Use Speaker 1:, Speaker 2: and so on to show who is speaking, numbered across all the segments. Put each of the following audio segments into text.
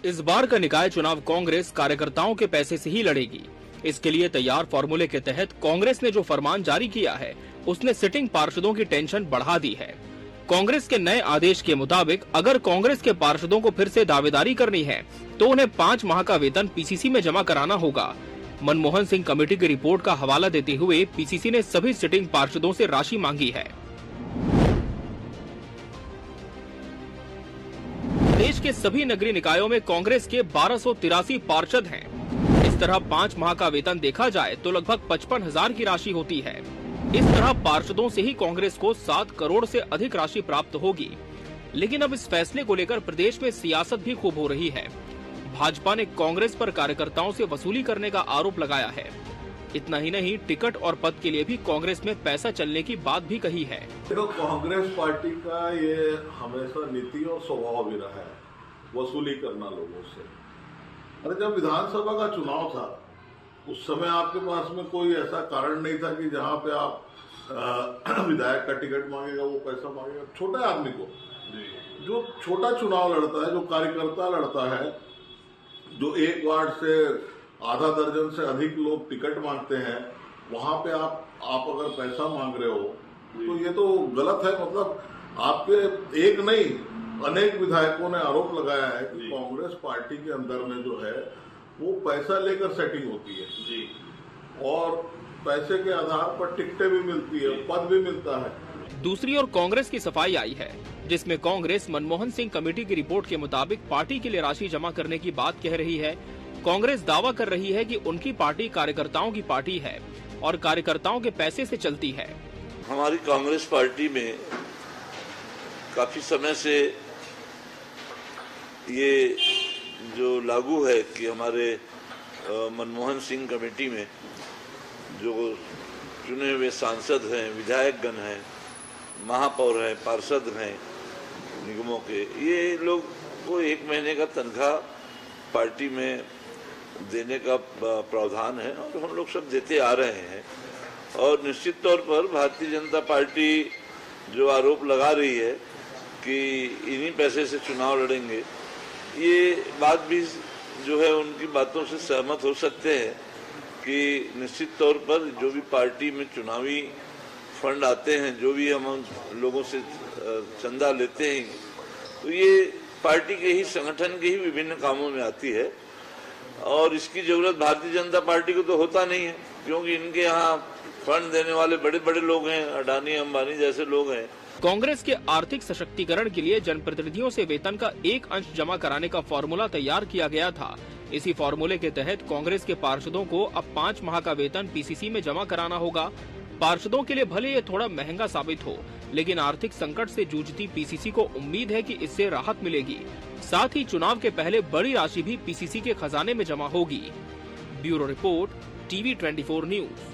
Speaker 1: इस बार का निकाय चुनाव कांग्रेस कार्यकर्ताओं के पैसे से ही लड़ेगी। इसके लिए तैयार फॉर्मूले के तहत कांग्रेस ने जो फरमान जारी किया है उसने सिटिंग पार्षदों की टेंशन बढ़ा दी है। कांग्रेस के नए आदेश के मुताबिक अगर कांग्रेस के पार्षदों को फिर से दावेदारी करनी है तो उन्हें 5 माह का वेतन पीसीसी में जमा कराना होगा। मनमोहन सिंह कमेटी की रिपोर्ट का हवाला देते हुए पीसीसी ने सभी सिटिंग पार्षदों से राशि मांगी है। देश के सभी नगरीय निकायों में कांग्रेस के 1283 पार्षद हैं। इस तरह 5 माह का वेतन देखा जाए तो लगभग 55,000 की राशि होती है। इस तरह पार्षदों से ही कांग्रेस को 7 करोड़ से अधिक राशि प्राप्त होगी। लेकिन अब इस फैसले को लेकर प्रदेश में सियासत भी खूब हो रही है। भाजपा ने कांग्रेस पर कार्यकर्ताओं से वसूली करने का आरोप लगाया है। इतना ही नहीं, टिकट और पद के लिए भी कांग्रेस में पैसा चलने की बात भी कही है।
Speaker 2: तो कांग्रेस पार्टी का ये हमेशा नीति और स्वभाव भी रहा है, वसूली करना लोगों से। अरे जब विधानसभा का चुनाव था उस समय आपके पास में कोई ऐसा कारण नहीं था कि जहां पे आप विधायक का टिकट मांगेगा वो पैसा मांगेगा। छोटे आदमी को जो छोटा चुनाव लड़ता है, जो कार्यकर्ता लड़ता है, जो एक वार्ड से आधा दर्जन से अधिक लोग टिकट मांगते हैं, वहां पे आप अगर पैसा मांग रहे हो तो ये तो गलत है। मतलब आपके एक नहीं अनेक विधायकों ने आरोप लगाया है कि कांग्रेस पार्टी के अंदर में जो है वो पैसा लेकर सेटिंग होती है जी, और पैसे के आधार पर टिकटें भी मिलती है, पद भी मिलता है।
Speaker 1: दूसरी ओर कांग्रेस की सफाई आई है, जिसमें कांग्रेस मनमोहन सिंह कमेटी की रिपोर्ट के मुताबिक पार्टी के लिए राशि जमा करने की बात कह रही है। कांग्रेस दावा कर रही है कि उनकी पार्टी कार्यकर्ताओं की पार्टी है और कार्यकर्ताओं के पैसे से चलती है।
Speaker 3: हमारी कांग्रेस पार्टी में काफी समय से ये जो लागू है कि हमारे मनमोहन सिंह कमेटी में जो चुने हुए सांसद हैं, विधायकगण हैं, महापौर हैं, पार्षद हैं निगमों के, ये लोग को 1 महीने का तनख्वाह पार्टी में देने का प्रावधान है और हम लोग सब देते आ रहे हैं। और निश्चित तौर पर भारतीय जनता पार्टी जो आरोप लगा रही है कि इन्हीं पैसे से चुनाव लड़ेंगे, ये बात भी जो है उनकी बातों से सहमत हो सकते हैं कि निश्चित तौर पर जो भी पार्टी में चुनावी फंड आते हैं, जो भी हम लोगों से चंदा लेते हैं, तो ये पार्टी के ही संगठन के ही विभिन्न कामों में आती है और इसकी जरूरत भारतीय जनता पार्टी को तो होता नहीं है, क्योंकि इनके यहाँ फंड देने वाले बड़े बड़े लोग हैं, अडानी अंबानी जैसे लोग हैं।
Speaker 1: कांग्रेस के आर्थिक सशक्तिकरण के लिए जनप्रतिनिधियों से वेतन का एक अंश जमा कराने का फॉर्मूला तैयार किया गया था। इसी फॉर्मूले के तहत कांग्रेस के पार्षदों को अब 5 माह का वेतन पीसीसी में जमा कराना होगा। पार्षदों के लिए भले ये थोड़ा महंगा साबित हो, लेकिन आर्थिक संकट से जूझती पीसीसी को उम्मीद है कि इससे राहत मिलेगी। साथ ही चुनाव के पहले बड़ी राशि भी पीसीसी के खजाने में जमा होगी। Bureau report, TV 24 news.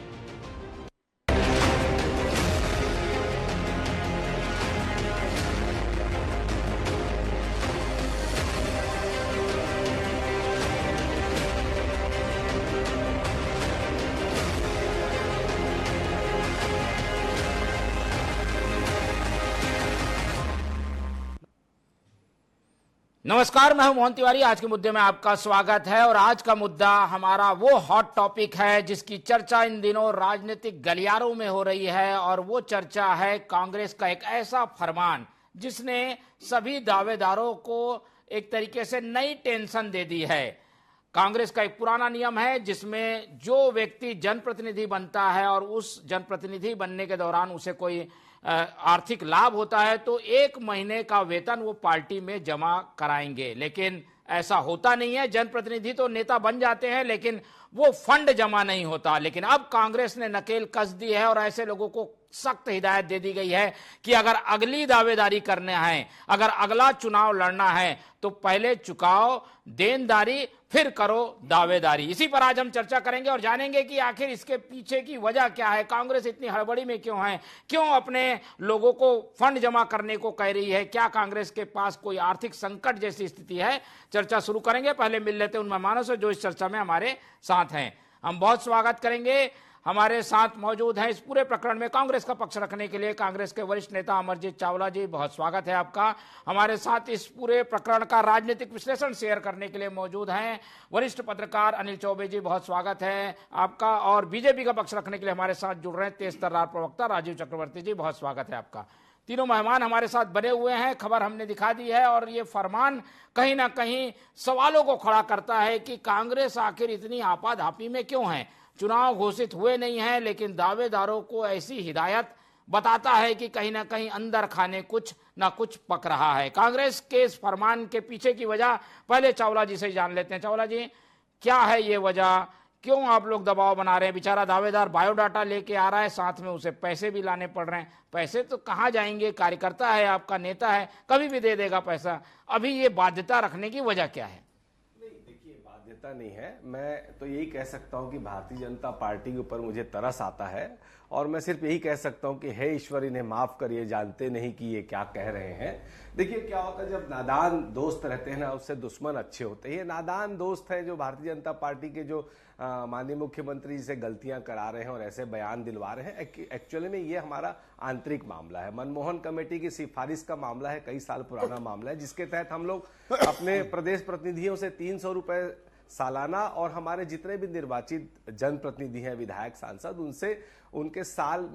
Speaker 4: नमस्कार, मैं हूं मोहन तिवारी। आज के मुद्दे में आपका स्वागत है और आज का मुद्दा हमारा वो हॉट टॉपिक है जिसकी चर्चा इन दिनों राजनीतिक गलियारों में हो रही है और वो चर्चा है कांग्रेस का एक ऐसा फरमान जिसने सभी दावेदारों को एक तरीके से नई टेंशन दे दी है। कांग्रेस का एक पुराना नियम है जिसमें जो व्यक्ति जनप्रतिनिधि बनता है और उस जनप्रतिनिधि बनने के दौरान उसे कोई आर्थिक लाभ होता है तो 1 महीने का वेतन वो पार्टी में जमा कराएंगे। लेकिन ऐसा होता नहीं है। जनप्रतिनिधि तो नेता बन जाते हैं लेकिन वो फंड जमा नहीं होता। लेकिन अब कांग्रेस ने नकेल कस दी है और ऐसे लोगों को सख्त हिदायत दे दी गई है कि अगर अगली दावेदारी करना है, अगर अगला चुनाव लड़ना है तो पहले चुकाओ देनदारी, फिर करो दावेदारी। इसी पर आज हम चर्चा करेंगे और जानेंगे कि आखिर इसके पीछे की वजह क्या है, कांग्रेस इतनी हड़बड़ी में क्यों है, क्यों अपने लोगों को फंड जमा करने को कह रही है, क्या कांग्रेस के पास कोई आर्थिक संकट जैसी स्थिति है। चर्चा शुरू करेंगे। पहले मिल लेते हैं उन मेहमानों से जो इस चर्चा में हमारे साथ हैं। हम बहुत स्वागत करेंगे हमारे साथ मौजूद हैं इस पूरे प्रकरण में कांग्रेस का पक्ष रखने के लिए कांग्रेस के वरिष्ठ नेता अमरजीत चावला जी, बहुत स्वागत है आपका। हमारे साथ इस पूरे प्रकरण का राजनीतिक विश्लेषण शेयर करने के लिए मौजूद हैं वरिष्ठ पत्रकार अनिल चौबे जी, बहुत स्वागत है आपका। और बीजेपी का पक्ष रखने के लिए हमारे साथ जुड़ रहे हैं तेज तर्रार प्रवक्ता राजीव चक्रवर्ती जी, बहुत स्वागत है आपका। तीनों मेहमान हमारे साथ बने हुए हैं, खबर हमने दिखा दी है और ये फरमान कहीं ना कहीं सवालों को खड़ा करता है कि कांग्रेस आखिर इतनी आपाधापी में क्यों है। चुनाव घोषित हुए नहीं हैं लेकिन दावेदारों को ऐसी हिदायत बताता है कि कहीं ना कहीं अंदर खाने कुछ ना कुछ पक रहा है। कांग्रेस के इस फरमान के पीछे की वजह पहले चावला जी से जान लेते हैं। चावला जी, क्या है ये वजह, क्यों आप लोग दबाव बना रहे हैं? बेचारा दावेदार बायोडाटा लेके आ रहा है, साथ में उसे पैसे भी लाने पड़ रहे हैं। पैसे तो कहाँ जाएंगे? कार्यकर्ता है, आपका नेता है, कभी भी दे देगा पैसा। अभी ये बाध्यता रखने की वजह क्या है?
Speaker 5: बाध्यता नहीं है, मैं तो यही कह सकता हूं कि भारतीय जनता पार्टी के ऊपर मुझे तरस आता है और मैं सिर्फ यही कह सकता हूं कि हे ईश्वर इन्हें माफ करिए, जानते नहीं कि ये क्या कह रहे हैं। देखिए क्या होता है, जब नादान दोस्त रहते हैं ना उससे दुश्मन अच्छे होते हैं। ये नादान दोस्त है जो भारतीय जनता पार्टी के जो माननीय मुख्यमंत्री से गलतियां करा रहे हैं और ऐसे बयान दिलवा रहे हैं। एक्चुअली में ये हमारा आंतरिक मामला है, मनमोहन कमेटी की सिफारिश का मामला है, कई साल पुराना मामला है, जिसके तहत हम लोग अपने प्रदेश प्रतिनिधियों से 300 रुपए सालाना और हमारे जितने भी निर्वाचित जनप्रतिनिधि हैं, विधायक, सांसद, उनसे उनके साल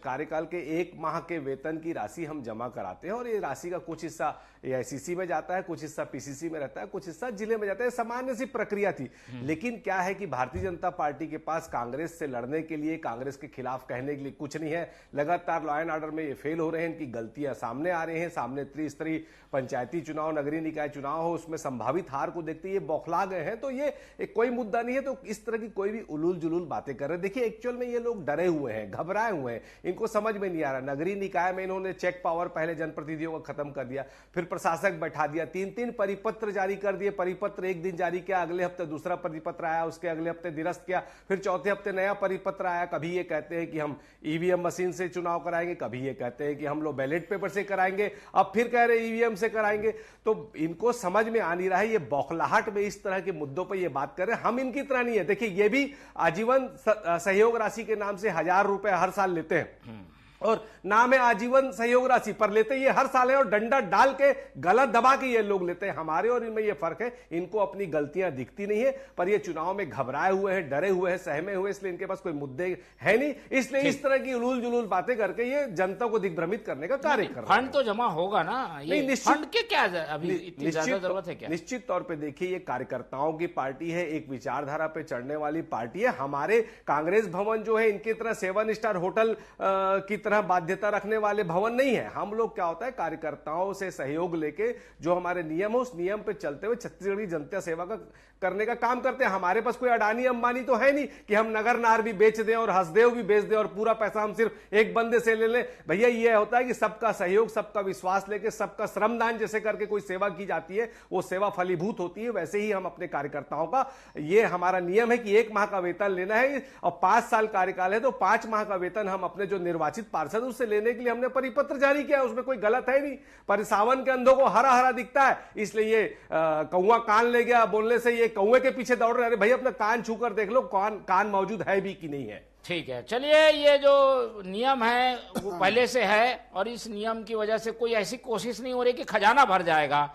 Speaker 5: कार्यकाल के 1 माह के वेतन की राशि हम जमा कराते हैं और ये राशि का कुछ हिस्सा एआईसीसी में जाता है, कुछ हिस्सा पीसीसी में रहता है, कुछ हिस्सा जिले में जाता है। सामान्य सी प्रक्रिया थी। लेकिन क्या है कि भारतीय जनता पार्टी के पास कांग्रेस से लड़ने के लिए, कांग्रेस के खिलाफ कहने के लिए कुछ नहीं है। लगातार लॉ एंड ऑर्डर में ये फेल हो रहे हैं, इनकी गलतियां सामने आ रही हैं। सामने त्रिस्तरीय पंचायती चुनाव, नगरीय निकाय चुनाव हो, उसमें संभावित हार को देखते ये बौखला गए हैं। तो ये कोई मुद्दा नहीं है, तो इस तरह की कोई भी उलूल जुलूल बातें कर रहे हैं। देखिए एक्चुअल में ये लोग डरे हुए हैं, घबराए हुए हैं, इनको समझ में नहीं आ रहा। नगरीय निकाय में इन्होंने चेक पावर पहले जनप्रतिनिधियों का खत्म कर दिया, फिर प्रशासक बैठा दिया, 3-3 परिपत्र जारी कर दिए। परिपत्र एक दिन जारी किया, अगले हफ्ते दूसरा परिपत्र आया, उसके अगले हफ्ते निरस्त किया, फिर चौथे हफ्ते नया परिपत्र आया। कभी ये कहते हैं कि हम ईवीएम मशीन से चुनाव कराएंगे, कभी ये कहते हैं कि हम लोग बैलेट पेपर से कराएंगे, अब फिर कह रहे ईवीएम से कराएंगे। तो इनको समझ में आ नहीं रहा है, ये बौखलाहट में इस तरह के मुद्दों पर ये बात कर रहे हैं। हम इनकी तरह नहीं है। देखिए ये भी आजीवन सहयोग राशि के नाम से 1000 रुपए हर साल लेते हैं और नाम है आजीवन सहयोग राशि, पर लेते ये हर साल है और डंडा डाल के गला दबा के ये लोग लेते हैं। हमारे और इनमें ये फर्क है, इनको अपनी गलतियां दिखती नहीं है, पर ये चुनाव में घबराए हुए हैं, डरे हुए हैं, सहमे हुए, इसलिए इनके पास कोई मुद्दे है नहीं। इसलिए इस तरह की उलूल जुलूल बातें करके ये जनता को दिग्भ्रमित करने का कार्य कर रहे हैं।
Speaker 4: फंड तो जमा होगा ना, ये फंड के क्या अभी इतनी ज्यादा जरूरत है क्या?
Speaker 5: निश्चित तौर पे देखिए ये कार्यकर्ताओं की पार्टी है, एक विचारधारा पे चढ़ने वाली पार्टी है। हमारे कांग्रेस भवन जो है इनकी तरह 7 स्टार होटल की तरह बाध्यता रखने वाले भवन नहीं है। हम लोग क्या होता है, कार्यकर्ताओं से सहयोग लेके जो हमारे नियम है उस नियम पे चलते हुए छत्तीसगढ़ की जनता सेवा का करने का काम करते हैं। हमारे पास कोई अडानी अंबानी तो है नहीं कि हम नगर नार भी बेच दें और हसदेव भी बेच दें और पूरा पैसा हम सिर्फ एक बंदे से ले लें। भैया ये होता है कि सबका सहयोग, सबका विश्वास लेके, सबका श्रमदान जैसे करके कोई सेवा की जाती है, वो सेवा फलीभूत होती है। वैसे ही हम अपने कार्यकर्ताओं का ये हमारा नियम है कि 1 माह का वेतन लेना है और 5 साल कार्यकाल है तो 5 माह का वेतन हम अपने जो निर्वाचित पार्षद उससे लेने के लिए हमने परिपत्र जारी किया। उसमें कोई गलत है नहीं, पर सावन के अंधों को हरा हरा दिखता है, इसलिए ये कौवा कान ले गया बोलने से ये कौवे के पीछे दौड़ रहे। अरे भाई अपना कान छूकर देख लो, कान मौजूद है भी कि नहीं है।
Speaker 4: ठीक है, चलिए ये जो नियम है वो पहले से है और इस नियम की वजह से कोई ऐसी कोशिश नहीं हो रही कि खजाना भर जाएगा।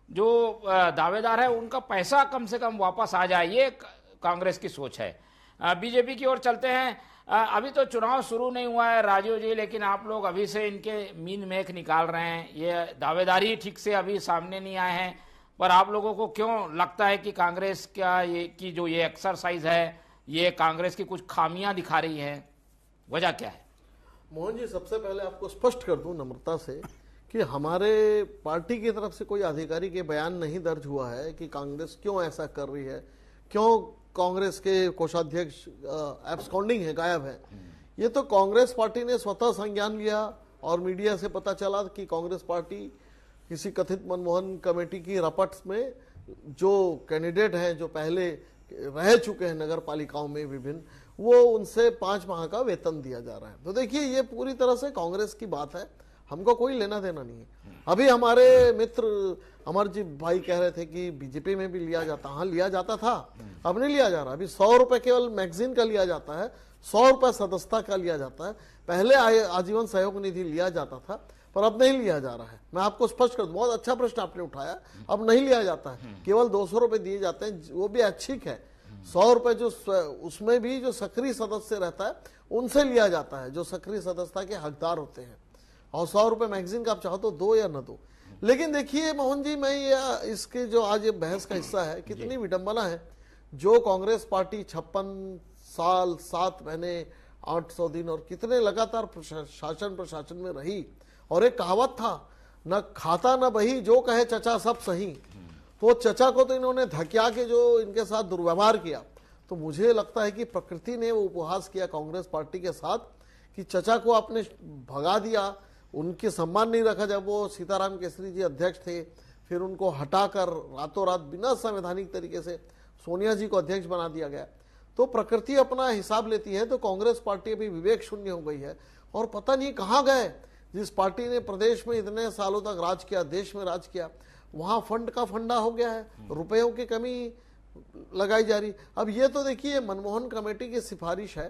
Speaker 4: जो दावेदार है उनका पैसा कम से कम वापस आ जाए, ये कांग्रेस की सोच है। बीजेपी की ओर चलते हैं। अभी तो चुनाव शुरू नहीं हुआ है राजीव जी, लेकिन आप लोग अभी से इनके मीन मेख निकाल रहे हैं। ये दावेदारी ठीक से अभी सामने नहीं आए हैं, पर आप लोगों को क्यों लगता है कि कांग्रेस का ये जो ये एक्सरसाइज है ये कांग्रेस की कुछ खामियां दिखा रही है? वजह क्या है?
Speaker 6: मोहन जी, सबसे पहले आपको स्पष्ट कर दूं नम्रता से कि हमारे पार्टी की तरफ से कोई आधिकारिक के बयान नहीं दर्ज हुआ है कि कांग्रेस क्यों ऐसा कर रही है, क्यों कांग्रेस के कोषाध्यक्ष एब्सकॉन्डिंग है, गायब है। ये तो कांग्रेस पार्टी ने स्वतः संज्ञान लिया और मीडिया से पता चला कि कांग्रेस पार्टी किसी कथित मनमोहन कमेटी की रपट में जो कैंडिडेट हैं, जो पहले रह चुके हैं नगर पालिकाओं में विभिन्न, वो उनसे 5 माह का वेतन दिया जा रहा है। तो देखिए ये पूरी तरह से कांग्रेस की बात है हमको कोई लेना देना नहीं है। अभी हमारे मित्र अमरजीत भाई कह रहे थे कि बीजेपी में भी लिया जाता, हाँ लिया जाता था, अब नहीं लिया जा रहा। अभी 100 रुपए केवल मैगजीन का लिया जाता है, 100 रुपए सदस्यता का लिया जाता है। पहले आजीवन सहयोग निधि लिया जाता था, पर अब नहीं लिया जा रहा है। मैं आपको स्पष्ट कर दूं, बहुत अच्छा प्रश्न आपने उठाया, अब नहीं लिया जाता है, केवल 200 रुपए दिए जाते हैं, वो भी ऐच्छिक है। 100 रुपए जो उसमें भी जो सक्रिय सदस्य रहता है उनसे लिया जाता है, जो सक्रिय सदस्यता के हकदार होते हैं। और 100 रुपए मैगजीन का आप चाहो तो दो या न दो। लेकिन देखिए मोहन जी, मैं ये इसके जो आज ये बहस का हिस्सा है, कितनी विडंबना है। जो कांग्रेस पार्टी 56 साल 7 महीने 800 दिन और कितने लगातार प्रशासन में रही, और एक कहावत था, न खाता न बही जो कहे चचा सब सही। तो चचा को तो इन्होंने धकिया के जो इनके साथ दुर्व्यवहार किया, तो मुझे लगता है कि प्रकृति ने वो उपहास किया कांग्रेस पार्टी के साथ कि चचा को आपने भगा दिया, उनके सम्मान नहीं रखा। जब वो सीताराम केसरी जी अध्यक्ष थे, फिर उनको हटाकर रातों रात बिना संवैधानिक तरीके से सोनिया जी को अध्यक्ष बना दिया गया। तो प्रकृति अपना हिसाब लेती है। तो कांग्रेस पार्टी अभी विवेक शून्य हो गई है और पता नहीं कहाँ गए। जिस पार्टी ने प्रदेश में इतने सालों तक राज किया, देश में राज किया, वहां फंड का फंडा हो गया है, रुपयों की कमी लगाई जा रही। अब ये तो देखिए मनमोहन कमेटी की सिफारिश है,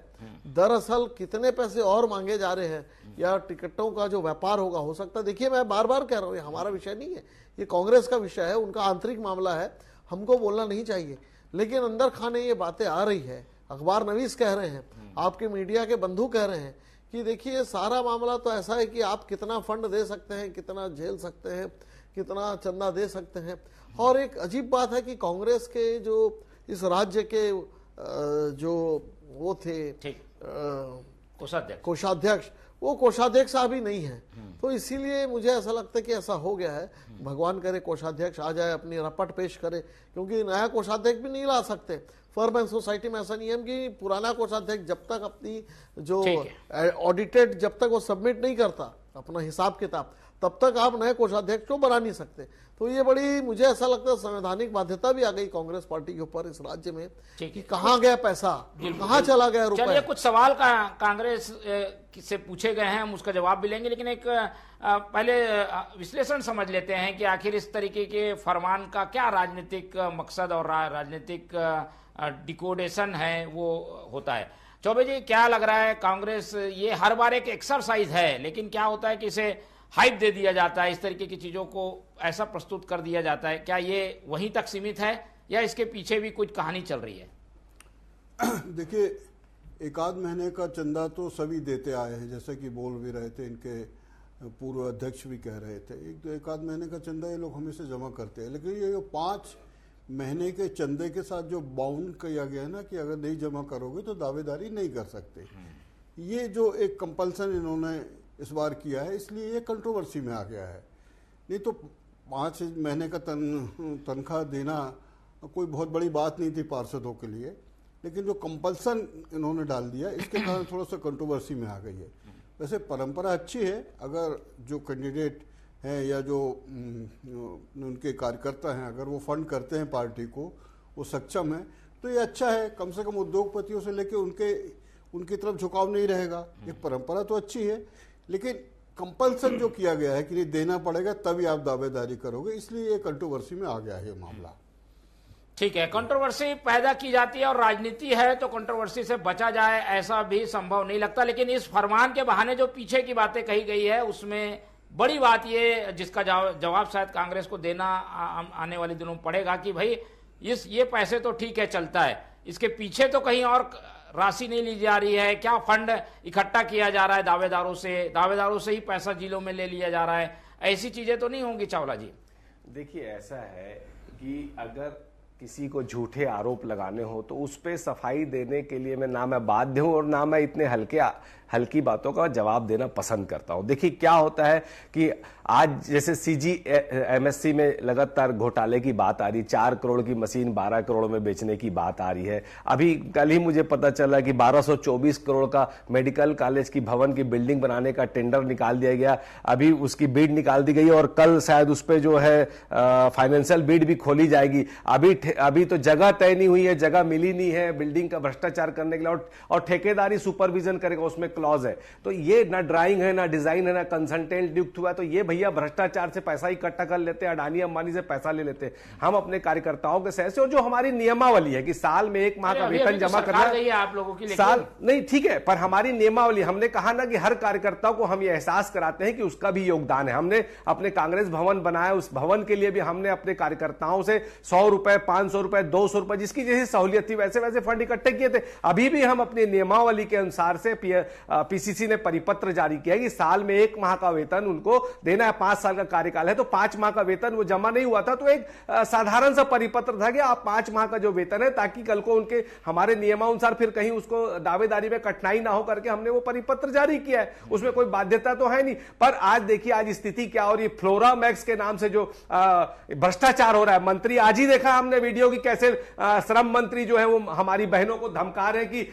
Speaker 6: दरअसल कितने पैसे और मांगे जा रहे हैं या टिकटों का जो व्यापार होगा, हो सकता है। देखिए मैं बार बार कह रहा हूँ, ये हमारा विषय नहीं है, ये कांग्रेस का विषय है, उनका आंतरिक मामला है, हमको बोलना नहीं चाहिए। लेकिन अंदर खाने ये बातें आ रही है, अखबार नवीस कह रहे हैं, आपके मीडिया के बंधु कह रहे हैं कि देखिए सारा मामला तो ऐसा है कि आप कितना फंड दे सकते हैं, कितना झेल सकते हैं, कितना चंदा दे सकते हैं। और एक अजीब बात है कि कांग्रेस के जो इस राज्य के जो वो थे कोषाध्यक्ष, वो कोषाध्यक्ष अभी नहीं है। तो इसीलिए मुझे ऐसा लगता है कि ऐसा हो गया है। भगवान करे कोषाध्यक्ष आ जाए, अपनी रपट पेश करे, क्योंकि नया कोषाध्यक्ष भी नहीं ला सकते। फर्म एंड सोसाइटी में ऐसा नियम कि पुराना कोषाध्यक्ष जब तक अपनी जो ऑडिटेड, जब तक वो सबमिट नहीं करता अपना हिसाब किताब, तब तक आप नए कोषाध्यक्ष को बना नहीं सकते। तो ये बड़ी, मुझे ऐसा लगता है, संवैधानिक बाध्यता भी आ गई कांग्रेस पार्टी के ऊपर इस राज्य में कि कहाँ गया पैसा, कहाँ चला गया रुपया।
Speaker 4: चलिए कुछ सवाल कांग्रेस से पूछे गए हैं, हम उसका जवाब भी लेंगे, लेकिन एक पहले विश्लेषण समझ लेते हैं कि आखिर इस तरीके के फरमान का क्या राजनीतिक मकसद और राजनीतिक डिकोडेशन है वो होता है। चौबे जी, क्या लग रहा है, कांग्रेस ये हर बार एक एक्सरसाइज है, लेकिन क्या होता है कि इसे हाइप दे दिया जाता है, इस तरीके की चीजों को ऐसा प्रस्तुत कर दिया जाता है, क्या ये वहीं तक सीमित है या इसके पीछे भी कुछ कहानी चल रही है?
Speaker 7: देखिए, एक आध महीने का चंदा तो सभी देते आए हैं, जैसे कि बोल भी रहे थे, इनके पूर्व अध्यक्ष भी कह रहे थे, एक आध महीने का चंदा ये लोग हमेशा जमा करते हैं। लेकिन ये 5 महीने के चंदे के साथ जो बाउंड किया गया है ना कि अगर नहीं जमा करोगे तो दावेदारी नहीं कर सकते, ये जो एक कंपल्सन इन्होंने इस बार किया है, इसलिए ये कंट्रोवर्सी में आ गया है। नहीं तो 5 महीने का तनख्वाह देना कोई बहुत बड़ी बात नहीं थी पार्षदों के लिए, लेकिन जो कंपल्सन इन्होंने डाल दिया, इसके कारण थोड़ा सा कंट्रोवर्सी में आ गई है। वैसे परंपरा अच्छी है, अगर जो कैंडिडेट हैं या जो उनके कार्यकर्ता हैं, अगर वो फंड करते हैं पार्टी को, वो सक्षम है, तो ये अच्छा है। कम से कम उद्योगपतियों से लेके उनकी तरफ झुकाव नहीं रहेगा। ये परंपरा तो अच्छी है, लेकिन कंपल्सन जो किया गया है कि नहीं देना पड़ेगा तभी आप दावेदारी करोगे, इसलिए ये कंट्रोवर्सी में आ गया है ये मामला।
Speaker 4: ठीक है, कंट्रोवर्सी पैदा की जाती है और राजनीति है तो कंट्रोवर्सी से बचा जाए ऐसा भी संभव नहीं लगता। लेकिन इस फरमान के बहाने जो पीछे की बातें कही गई है, उसमें बड़ी बात ये, जिसका जवाब शायद कांग्रेस को देना आने वाले दिनों में पड़ेगा कि भाई ये पैसे तो ठीक है चलता है, इसके पीछे तो कहीं और राशि नहीं ली जा रही है, क्या फंड इकट्ठा किया जा रहा है दावेदारों से ही पैसा जिलों में ले लिया जा रहा है, ऐसी चीजें तो नहीं होंगी चावला जी?
Speaker 5: देखिए, ऐसा है कि अगर किसी को झूठे आरोप लगाने हो तो उस पे सफाई देने के लिए मैं बाध्य हूं और ना मैं इतने हल्की बातों का जवाब देना पसंद करता हूं। देखिए क्या होता है कि आज जैसे CGMSC में लगातार घोटाले की बात आ रही, 4 करोड़ की मशीन 12 करोड़ में बेचने की बात आ रही है। अभी कल ही मुझे पता चला कि 1224 करोड़ का मेडिकल कॉलेज की भवन की बिल्डिंग बनाने का टेंडर निकाल दिया गया, अभी उसकी बिड निकाल दी गई और कल शायद उस पर जो है फाइनेंशियल बिड भी खोली जाएगी। अभी तो जगह तय नहीं हुई है, जगह मिली नहीं है बिल्डिंग का भ्रष्टाचार करने के लिए, और ठेकेदारी सुपरविजन करेगा, उसमें लॉज है। तो ये ना ड्राइंग है, ना डिजाइन है, ना कंसल्टेंट नियुक्त हुआ है। तो ये भैया भ्रष्टाचार से पैसा इकट्ठा कर लेते हैं, अडानी अंबानी से पैसा ले लेते हैं। हम अपने कार्यकर्ताओं के सहयोग से, और जो हमारी नियमावली है कि साल में 1 माह का वेतन जमा करना
Speaker 4: आप लोगों की,
Speaker 5: साल नहीं, ठीक है, पर हमारी नियमावली, हमने कहा ना कि हर कार्यकर्ता को हम ये एहसास कराते हैं कि उसका भी योगदान है। हमने अपने कांग्रेस भवन बनाया, उस भवन के लिए भी हमने अपने कार्यकर्ताओं से 100 रुपए, 500 रुपए, 200 रुपए, जिसकी जैसी सहूलियत थी वैसे वैसे फंड इकट्ठे किए थे। अभी भी हम अपनी नियमावली के अनुसार से पीसीसी ने परिपत्र जारी किया कि साल में 1 माह का वेतन उनको देना है। 5 साल का कार्यकाल है तो 5 माह का वेतन वो जमा नहीं हुआ था, तो एक साधारण सा परिपत्र था कि आप 5 माह का जो वेतन है, ताकि कल को उनके हमारे नियमानुसार फिर कहीं उसको दावेदारी में कठिनाई ना हो करके हमने वो परिपत्र जारी किया है। उसमें कोई बाध्यता तो है नहीं। पर आज देखिए, आज स्थिति क्या हो रही है। फ्लोरामैक्स के नाम से जो भ्रष्टाचार हो रहा है, मंत्री, आज ही देखा हमने वीडियो की कैसे श्रम मंत्री जो है वो हमारी बहनों को धमका रहे हैं कि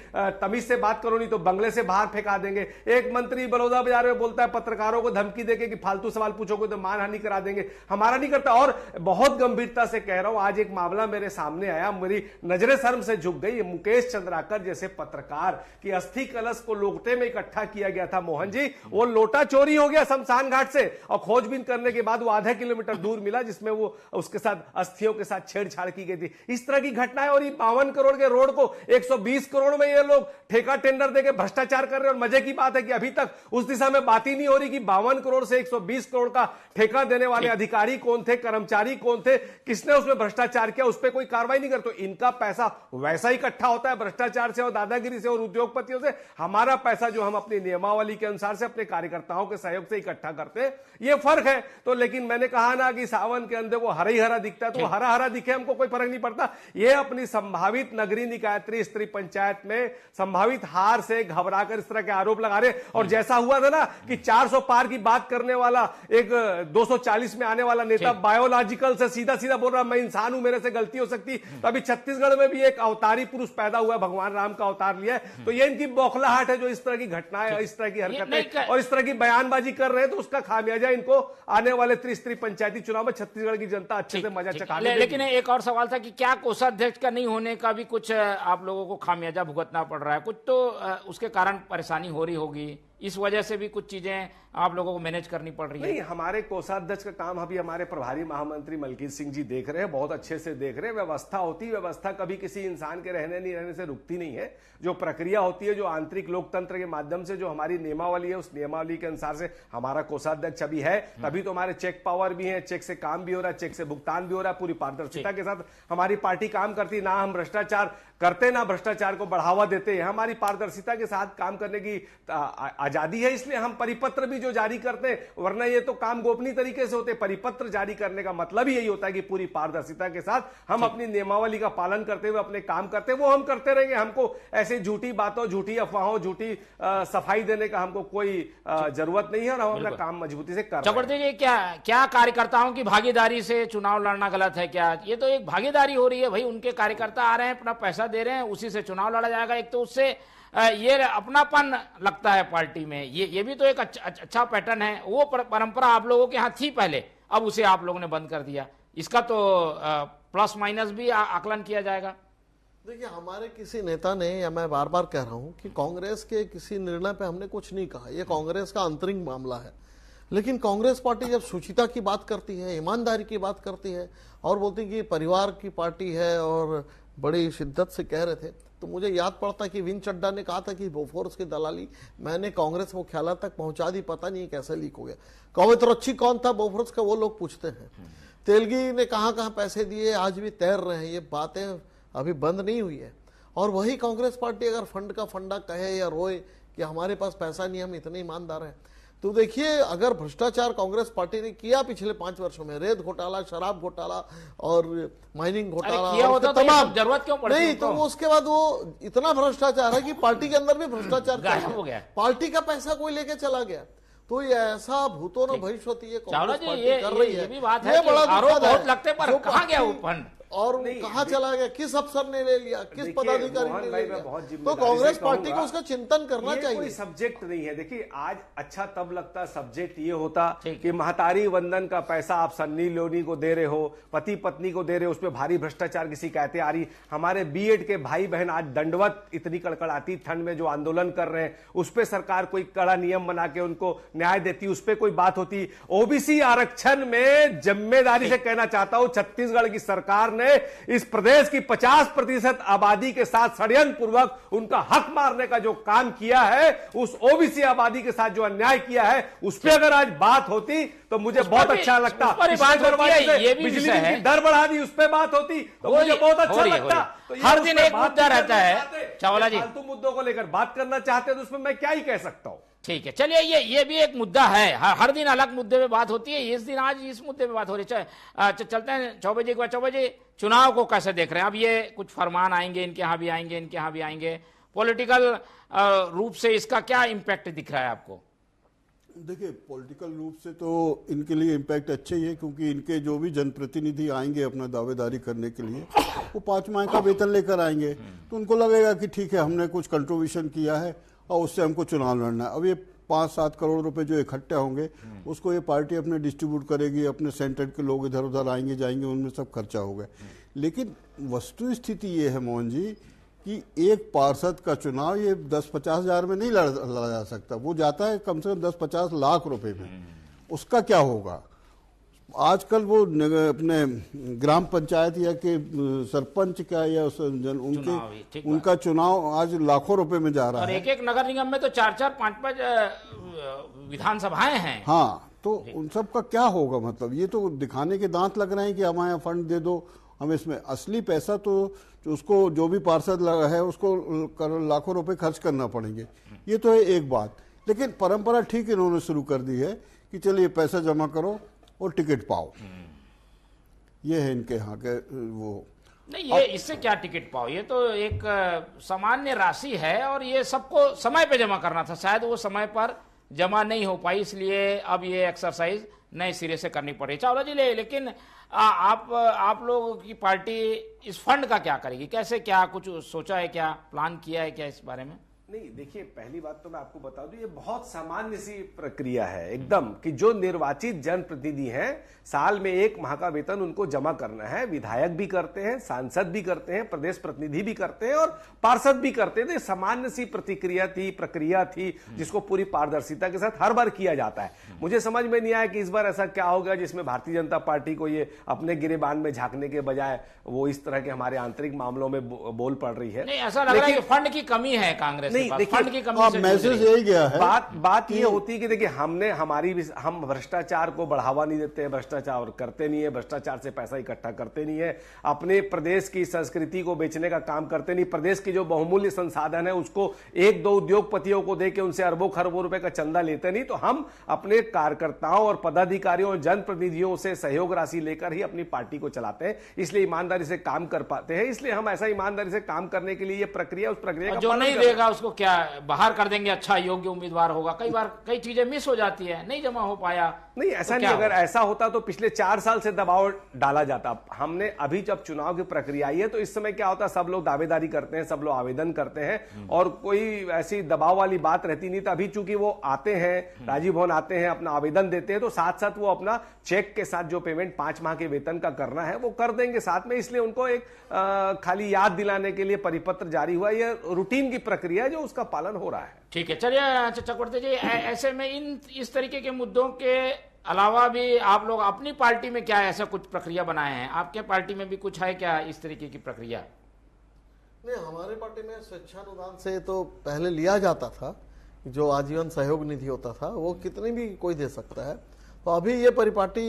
Speaker 5: तमीज से बात करो नहीं तो बंगले से बाहर फेंका देंगे। एक मंत्री बलौदा बाजार में बोलता है पत्रकारों को धमकी देके कि फालतू सवाल पूछोगे तो मानहानि करा देंगे। हमारा नहीं करता। और बहुत गंभीरता से कह रहा हूं, आज एक मामला मेरे सामने आया, मेरी नजरें शर्म से झुक गई। मुकेश चंद्राकर जैसे पत्रकार की अस्थि कलश को लोटे में इकट्ठा किया गया था, मोहन जी, वो लोटा चोरी हो गया शमशान घाट से, और खोजबीन करने के बाद वो आधा किलोमीटर दूर मिला, जिसमें वो उसके साथ अस्थियों के साथ छेड़छाड़ की गई थी। इस तरह की घटनाएं। और ये 52 करोड़ के रोड को 120 करोड़ में ये लोग ठेका टेंडर देके भ्रष्टाचार कर रहे हैं। और मजे की बात है कि अभी तक उस दिशा में बात ही नहीं हो रही कि 52 करोड़ से 120 करोड़ का ठेका देने वाले अधिकारी कौन थे, कर्मचारी कौन थे, किसने उसमें भ्रष्टाचार किया, उस पर कोई कार्रवाई नहीं करते। तो इनका पैसा वैसा ही इकट्ठा होता है भ्रष्टाचार से और दादागिरी से और उद्योगपतियों से। हमारा पैसा जो हम अपनी नियमावली के अनुसार से अपने कार्यकर्ताओं के सहयोग से इकट्ठा करते हैं, ये फर्क है। तो लेकिन मैंने कहा ना कि सावन के अंदर वो हरा ही हरा दिखता है, तो हरा हरा दिखे हमको कोई फर्क नहीं पड़ता। ये अपनी संभावित नगरीय निकाय त्रिस्तरीय पंचायत में संभावित हार से घबराकर इस तरह के आरोप लगा रहे। और जैसा हुआ था ना कि 400 पार की बात करने वाला एक 240 में आने वाला नेता बायोलॉजिकल से सीधा सीधा बोल रहा मैं इंसान हूं, मेरे से गलती हो सकती। तो अभी छत्तीसगढ़ में भी एक अवतारी पुरुष पैदा हुआ है, भगवान राम का अवतार लिया है। तो ये इनकी बौखलाहट है जो इस तरह की घटनाएं, इस तरह की हरकतें और इस तरह की बयानबाजी कर रहे हैं। तो उसका खामियाजा इनको आने वाले त्रिस्तरीय पंचायती चुनाव में छत्तीसगढ़ की जनता अच्छे से मजा चखाने देगी।
Speaker 4: लेकिन एक और सवाल था कि क्या कोषाध्यक्ष का नहीं होने का भी कुछ आप लोगों को खामियाजा भुगतना पड़ रहा है? कुछ तो उसके कारण परेशानी हो रही होगी, इस वजह से भी कुछ चीजें आप लोगों को मैनेज करनी पड़ रही है।
Speaker 5: नहीं, हमारे कोषाध्यक्ष का काम अभी हमारे प्रभारी महामंत्री मलकीत सिंह जी देख रहे हैं, बहुत अच्छे से देख रहे हैं। व्यवस्था होती है, व्यवस्था कभी किसी इंसान के रहने नहीं रहने से रुकती नहीं है। जो प्रक्रिया होती है, जो आंतरिक लोकतंत्र के माध्यम से जो हमारी नियमावली है, उस नियमावली के अनुसार से हमारा कोषाध्यक्ष अभी है। तभी तो हमारे चेक पावर भी है, चेक से काम भी हो रहा है, चेक से भुगतान भी हो रहा है। पूरी पारदर्शिता के साथ हमारी पार्टी काम करती, ना हम भ्रष्टाचार करते ना भ्रष्टाचार को बढ़ावा देते हैं। हमारी पारदर्शिता के साथ काम करने की आजादी है, इसलिए हम परिपत्र भी जो जारी करते हैं, वरना ये तो काम गोपनीय तरीके से होते। परिपत्र जारी करने का मतलब ही यही होता है कि पूरी पारदर्शिता के साथ हम अपनी नियमावली का पालन करते हुए अपने काम करते हैं, वो हम करते रहेंगे। हमको ऐसे झूठी बातों, झूठी अफवाहों, झूठी सफाई देने का हमको कोई जरूरत नहीं है और हम अपना काम मजबूती से कर रहे हैं।
Speaker 4: चक्रवर्ती जी, क्या कार्यकर्ताओं की भागीदारी से चुनाव लड़ना गलत है क्या? ये तो एक भागीदारी हो रही है भाई, उनके कार्यकर्ता आ रहे हैं, अपना पैसा दे रहे हैं, उसी से चुनाव लड़ा जाएगा। एक तो उससे ये अपनापन लगता है पार्टी में, ये भी तो एक अच्छा पैटर्न है। वो परंपरा आप लोगों के यहाँ थी पहले, अब उसे आप लोगों ने बंद कर दिया। इसका तो प्लस माइनस भी आकलन किया जाएगा।
Speaker 6: देखिए, हमारे किसी नेता ने, या मैं बार बार कह रहा हूं कि कांग्रेस के किसी निर्णय पे हमने कुछ नहीं कहा, यह कांग्रेस का आंतरिक मामला है। लेकिन कांग्रेस पार्टी जब शुचिता की बात करती है, ईमानदारी की बात करती है और बोलती है कि परिवार की पार्टी है और बड़ी शिद्दत से कह रहे थे, तो मुझे याद पड़ता कि विन चड्डा ने कहा था कि बोफोर्स की दलाली मैंने कांग्रेस मुख्यालय तक पहुंचा दी, पता नहीं कैसे लीक हो गया। कौवेत्रच्छी कौन था बोफोर्स का, वो लोग पूछते हैं। तेलगी ने कहां पैसे दिए, आज भी तैर रहे हैं। ये बातें अभी बंद नहीं हुई है। और वही कांग्रेस पार्टी अगर फंड का फंडा कहे या रोए कि हमारे पास पैसा नहीं, हम इतने ईमानदार हैं, तो देखिए, अगर भ्रष्टाचार कांग्रेस पार्टी ने किया पिछले 5 वर्षों में, रेत घोटाला, शराब घोटाला और माइनिंग घोटाला,
Speaker 4: तमाम जरूरत क्यों पड़ती
Speaker 6: नहीं, तो उसके बाद वो इतना भ्रष्टाचार है कि पार्टी के अंदर भी भ्रष्टाचार
Speaker 4: हो गया,
Speaker 6: पार्टी का पैसा कोई लेके चला गया। तो ये ऐसा भूतों न भविष्यति ये कांग्रेस पार्टी कर रही है।
Speaker 4: ये भी बात है, आरोप बहुत लगते, पर कहां गया वो फंड?
Speaker 6: और कहाँ चला गया, किस अफसर ने ले लिया, किस पदाधिकारी ने ले लिया, तो कांग्रेस पार्टी को उसका चिंतन करना चाहिए।
Speaker 5: कोई सब्जेक्ट नहीं है। देखिए आज अच्छा तब लगता सब्जेक्ट ये होता कि महतारी वंदन का पैसा आप सन्नी लियोनी को दे रहे हो, पति पत्नी को दे रहे हो, उसमें भारी भ्रष्टाचार की शिकायतें आ रही। हमारे बीएड के भाई बहन आज दंडवत इतनी कड़कड़ाती ठंड में जो आंदोलन कर रहे हैं, उस पर सरकार कोई कड़ा नियम बना के उनको न्याय देती, उस पर कोई बात होती। ओबीसी आरक्षण में जिम्मेदारी से कहना चाहता हूं, छत्तीसगढ़ की सरकार ने इस प्रदेश की 50% आबादी के साथ षड्यंत्र पूर्वक उनका हक मारने का जो काम किया है, उस ओबीसी आबादी के साथ जो अन्याय किया है, उस पर अगर आज बात होती तो मुझे बहुत अच्छा लगता। बिजली की दर बढ़ा दी, उस पर बात होती तो मुझे बहुत अच्छा लगता। तो
Speaker 4: हर दिन एक मुद्दा रहता है चावला जी,
Speaker 5: फालतू मुद्दों को लेकर बात करना चाहते हैं तो उसमें मैं क्या ही कह सकता हूं।
Speaker 4: ठीक है, चलिए ये भी एक मुद्दा है। हर दिन अलग मुद्दे पे बात होती है, इस दिन आज इस मुद्दे पे बात हो रही है। चलते हैं चौबे जी के बाद। चौबे जी, चुनाव को कैसे देख रहे हैं? अब ये कुछ फरमान आएंगे, इनके यहाँ भी आएंगे, इनके यहाँ भी आएंगे, पॉलिटिकल रूप से इसका क्या इम्पैक्ट दिख रहा है आपको?
Speaker 7: देखिए पॉलिटिकल रूप से तो इनके लिए इम्पैक्ट अच्छा ही है, क्योंकि इनके जो भी जनप्रतिनिधि आएंगे अपना दावेदारी करने के लिए, वो 5 माह का वेतन लेकर आएंगे, तो उनको लगेगा कि ठीक है हमने कुछ कंट्रीब्यूशन किया है और उससे हमको चुनाव लड़ना है। अब ये 5-7 करोड़ रुपए जो इकट्ठे होंगे उसको ये पार्टी अपने डिस्ट्रीब्यूट करेगी, अपने सेंटर के लोग इधर उधर आएंगे जाएंगे, उनमें सब खर्चा होगा। लेकिन वस्तु स्थिति ये है मोहन जी कि एक पार्षद का चुनाव ये 10-50 हजार में नहीं लड़ा जा सकता, वो जाता है कम से कम 10-50 लाख रुपए में। उसका क्या होगा? आजकल वो अपने ग्राम पंचायत या के सरपंच का या उनका चुनाव आज लाखों रुपए में जा रहा है।
Speaker 4: और एक नगर निगम में तो 4-4, 5-5 विधानसभाएं हैं।
Speaker 7: हाँ, तो उन सब का क्या होगा? मतलब ये तो दिखाने के दांत लग रहे हैं कि हमारे यहाँ फंड दे दो, हम इसमें असली पैसा तो उसको जो भी पार्षद लगा है उसको लाखों रुपए खर्च करना पड़ेंगे। ये तो है एक बात। लेकिन परंपरा ठीक इन्होंने शुरू कर दी है कि चलिए पैसा जमा करो और टिकट पाओ, ये है इनके यहाँ के वो।
Speaker 4: नहीं, ये इससे क्या टिकट पाओ, ये तो एक सामान्य राशि है और ये सबको समय पे जमा करना था, शायद वो समय पर जमा नहीं हो पाई, इसलिए अब ये एक्सरसाइज नए सिरे से करनी पड़ी। चावला जी, लेकिन आप लोगों की पार्टी इस फंड का क्या करेगी? कैसे, क्या कुछ सोचा है, क्या प्लान किया है क्या इस बारे में?
Speaker 5: नहीं, देखिए पहली बात तो मैं आपको बता दूं, ये बहुत सामान्य सी प्रक्रिया है एकदम, कि जो निर्वाचित जनप्रतिनिधि हैं साल में 1 माह का वेतन उनको जमा करना है। विधायक भी करते हैं, सांसद भी करते हैं, प्रदेश प्रतिनिधि भी करते हैं और पार्षद भी करते हैं। तो सामान्य सी प्रक्रिया थी जिसको पूरी पारदर्शिता के साथ हर बार किया जाता है। मुझे समझ में नहीं आया कि इस बार ऐसा क्या हो गया जिसमें भारतीय जनता पार्टी को ये अपने गिरेबान में झांकने के बजाय वो इस तरह के हमारे आंतरिक मामलों में बोल पड़ रही है।
Speaker 4: नहीं, ऐसा लग रहा है कि फंड की कमी है कांग्रेस। फंड की कमी से
Speaker 7: मैसेज यही गया है।
Speaker 5: बात ये होती है कि देखिए हम भ्रष्टाचार को बढ़ावा नहीं देते हैं, भ्रष्टाचार करते नहीं है, भ्रष्टाचार से पैसा इकट्ठा करते नहीं है, अपने प्रदेश की संस्कृति को बेचने का काम करते नहीं, प्रदेश की जो बहुमूल्य संसाधन है उसको 1-2 उद्योगपतियों को देके उनसे अरबों खरबों रुपए का चंदा लेते नहीं। तो हम अपने कार्यकर्ताओं और पदाधिकारियों और जनप्रतिनिधियों से सहयोग राशि लेकर ही अपनी पार्टी को चलाते हैं, इसलिए ईमानदारी से काम कर पाते हैं। इसलिए हम ऐसा ईमानदारी से काम करने के लिए ये प्रक्रिया, उस प्रक्रिया
Speaker 4: जो नहीं देगा उसको क्या बाहर कर देंगे, अच्छा योग्य उम्मीदवार होगा। कई बार कई चीजें मिस हो जाती है, नहीं जमा हो पाया।
Speaker 5: नहीं, ऐसा नहीं, अगर ऐसा होता तो पिछले 4 साल से दबाव डाला जाता। हमने अभी जब चुनाव की प्रक्रिया आई है तो इस समय क्या होता है, सब लोग दावेदारी करते हैं, सब लोग आवेदन करते हैं और कोई ऐसी दबाव वाली बात रहती नहीं। तो अभी चूंकि वो आते हैं, राजीव भवन आते हैं, अपना आवेदन देते हैं, तो साथ साथ वो अपना चेक के साथ जो पेमेंट 5 माह के वेतन का करना है वो कर देंगे साथ में। इसलिए उनको एक खाली याद दिलाने के लिए परिपत्र जारी हुआ। यह रूटीन की प्रक्रिया है जो उसका पालन हो रहा है।
Speaker 4: ठीक है, चलिए चक्रवर्ती जी, ऐसे में इस तरीके के मुद्दों के अलावा भी आप लोग अपनी पार्टी में क्या ऐसा कुछ प्रक्रिया बनाए हैं? आपके पार्टी में भी कुछ है क्या इस तरीके की प्रक्रिया?
Speaker 6: नहीं, हमारे पार्टी में स्वेच्छानुदान से तो पहले लिया जाता था, जो आजीवन सहयोग निधि होता था वो कितनी भी कोई दे सकता है। तो अभी ये परिपाटी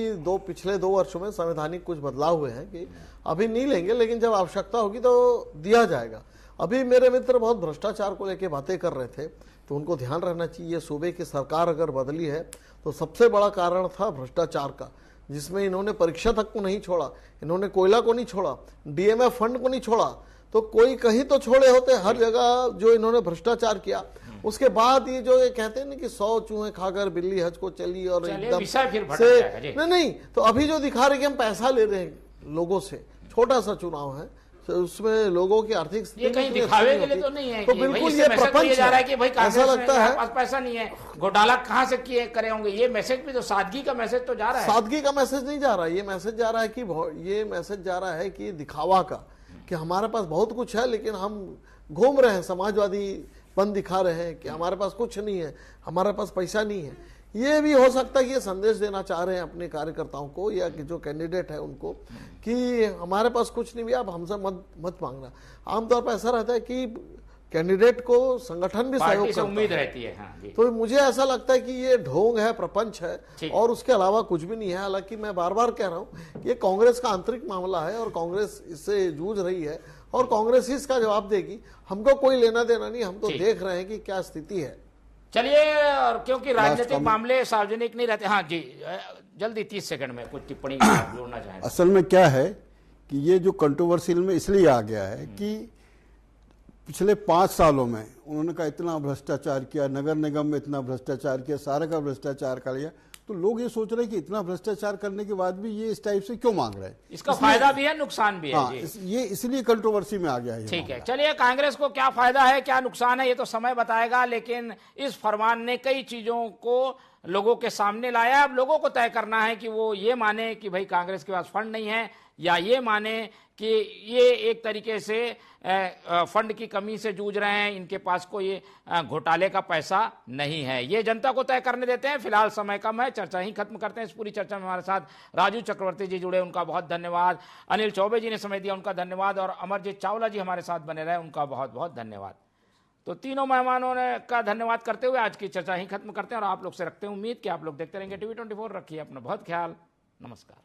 Speaker 6: पिछले 2 वर्षों में संवैधानिक कुछ बदलाव हुए हैं कि अभी नहीं लेंगे, लेकिन जब आवश्यकता होगी तो दिया जाएगा। अभी मेरे मित्र बहुत भ्रष्टाचार को लेकर बातें कर रहे थे, तो उनको ध्यान रखना चाहिए, सूबे की सरकार अगर बदली है तो सबसे बड़ा कारण था भ्रष्टाचार का, जिसमें इन्होंने परीक्षा तक को नहीं छोड़ा, इन्होंने कोयला को नहीं छोड़ा, डीएमएफ फंड को नहीं छोड़ा, तो कोई कहीं तो छोड़े होते। हर जगह जो इन्होंने भ्रष्टाचार किया, उसके बाद ये जो ये कहते हैं ना कि 100 चूहे खाकर बिल्ली हज को चली और एकदम से नहीं, तो अभी जो दिखा रहे कि हम पैसा ले रहे हैं लोगों से, छोटा सा चुनाव है, तो उसमें लोगों की आर्थिक
Speaker 4: ये कहीं दिखावे के लिए तो नहीं है
Speaker 6: तो
Speaker 4: कि
Speaker 6: बिल्कुल
Speaker 4: भाई
Speaker 6: ये
Speaker 4: मैसेज
Speaker 6: प्रपंच
Speaker 4: दिया जा रहा है कि भाई
Speaker 6: ऐसा
Speaker 4: कांग्रेस
Speaker 6: लगता
Speaker 4: में
Speaker 6: है।
Speaker 4: पास पैसा नहीं है, घोटाला कहां से किए करे होंगे, ये मैसेज भी तो सादगी का मैसेज तो जा रहा है।
Speaker 6: सादगी का मैसेज नहीं जा रहा है, ये मैसेज जा रहा है कि ये मैसेज जा रहा है कि दिखावा का, कि हमारे पास बहुत कुछ है लेकिन हम घूम रहे हैं, समाजवादीपन दिखा रहे हैं कि हमारे पास कुछ नहीं है, हमारे पास पैसा नहीं है। ये भी हो सकता है कि ये संदेश देना चाह रहे हैं अपने कार्यकर्ताओं को या कि जो कैंडिडेट है उनको कि हमारे पास कुछ नहीं भी, आप हमसे मत मांगना। आमतौर पर ऐसा रहता है कि कैंडिडेट को संगठन भी सहयोग
Speaker 4: पार्टी से
Speaker 6: करता
Speaker 4: उम्मीद
Speaker 6: है।
Speaker 4: रहती है। हाँ जी।
Speaker 6: तो मुझे ऐसा लगता है कि ये ढोंग है, प्रपंच है
Speaker 4: ठीक।
Speaker 6: और उसके अलावा कुछ भी नहीं है। हालांकि मैं बार बार कह रहा हूं कि ये कांग्रेस का आंतरिक मामला है और कांग्रेस इससे जूझ रही है और कांग्रेस ही इसका जवाब देगी। हमको कोई लेना देना नहीं, हम तो
Speaker 4: ठीक।
Speaker 6: देख रहे हैं कि क्या स्थिति है।
Speaker 4: चलिए, और क्योंकि राजनीतिक मामले सार्वजनिक नहीं रहते। हाँ जी, जल्दी 30 सेकंड में कुछ टिप्पणी जोड़ना चाहें।
Speaker 7: असल में क्या है कि ये जो कंट्रोवर्शियल में इसलिए आ गया है कि पिछले 5 सालों में उन्होंने कहा इतना भ्रष्टाचार किया, नगर निगम में इतना भ्रष्टाचार किया, सारा का भ्रष्टाचार कर लिया। तो लोग ये सोच रहे हैं कि इतना भ्रष्टाचार करने के बाद भी ये इस टाइप से क्यों मांग रहे हैं।
Speaker 4: इसका फायदा भी है, नुकसान भी है।
Speaker 7: हाँ,
Speaker 4: जी।
Speaker 7: ये इसलिए कंट्रोवर्सी में आ गया है।
Speaker 4: ठीक है, चलिए, कांग्रेस को क्या फायदा है क्या नुकसान है ये तो समय बताएगा, लेकिन इस फरमान ने कई चीजों को लोगों के सामने लाया। अब लोगों को तय करना है कि वो ये माने कि भाई कांग्रेस के पास फंड नहीं है, या ये माने कि ये एक तरीके से फंड की कमी से जूझ रहे हैं, इनके पास कोई घोटाले का पैसा नहीं है। ये जनता को तय करने देते हैं। फिलहाल समय कम है, चर्चा ही खत्म करते हैं। इस पूरी चर्चा में हमारे साथ राजू चक्रवर्ती जी जुड़े, उनका बहुत धन्यवाद। अनिल चौबे जी ने समय दिया, उनका धन्यवाद। और अमरजीत चावला जी हमारे साथ बने रहे, उनका बहुत बहुत धन्यवाद। तो तीनों मेहमानों ने का धन्यवाद करते हुए आज की चर्चा ही खत्म करते हैं और आप लोग से रखते हैं उम्मीद कि आप लोग देखते रहेंगे टीवी 24। रखिए अपना बहुत ख्याल। नमस्कार।